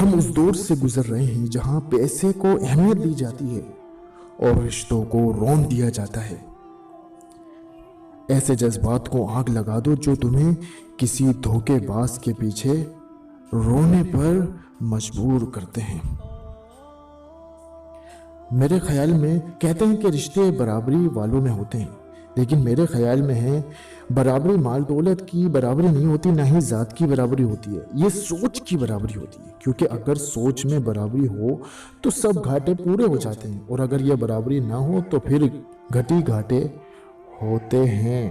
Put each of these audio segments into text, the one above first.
ہم اس دور سے گزر رہے ہیں جہاں پیسے کو اہمیت دی جاتی ہے اور رشتوں کو رون دیا جاتا ہے۔ ایسے جذبات کو آگ لگا دو جو تمہیں کسی دھوکے باز کے پیچھے رونے پر مجبور کرتے ہیں۔ میرے خیال میں کہتے ہیں کہ رشتے برابری والوں میں ہوتے ہیں، لیکن میرے خیال میں ہے برابری مال دولت کی برابری نہیں ہوتی، نہ ہی ذات کی برابری ہوتی ہے، یہ سوچ کی برابری ہوتی ہے، کیونکہ اگر سوچ میں برابری ہو تو سب گھاٹے پورے ہو جاتے ہیں، اور اگر یہ برابری نہ ہو تو پھر گھٹی گھاٹے ہوتے ہیں۔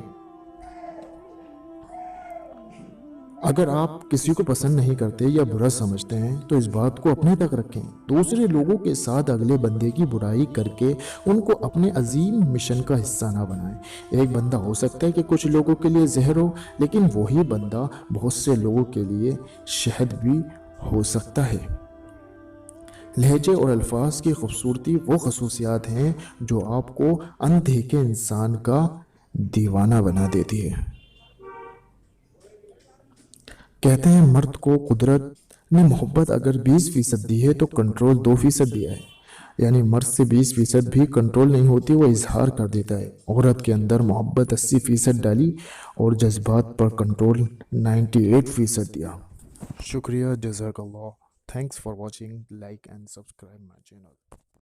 اگر آپ کسی کو پسند نہیں کرتے یا برا سمجھتے ہیں تو اس بات کو اپنے تک رکھیں، دوسرے لوگوں کے ساتھ اگلے بندے کی برائی کر کے ان کو اپنے عظیم مشن کا حصہ نہ بنائیں۔ ایک بندہ ہو سکتا ہے کہ کچھ لوگوں کے لیے زہر ہو، لیکن وہی بندہ بہت سے لوگوں کے لیے شہد بھی ہو سکتا ہے۔ لہجے اور الفاظ کی خوبصورتی وہ خصوصیات ہیں جو آپ کو اندیکھے انسان کا دیوانہ بنا دیتی ہے۔ کہتے ہیں مرد کو قدرت نے محبت اگر 20% دی ہے تو کنٹرول 2% دیا ہے، یعنی مرد سے 20% بھی کنٹرول نہیں ہوتی، وہ اظہار کر دیتا ہے۔ عورت کے اندر محبت 80% ڈالی اور جذبات پر کنٹرول 98% دیا۔ شکریہ، جزاک اللہ، thanks for watching, like and subscribe my channel.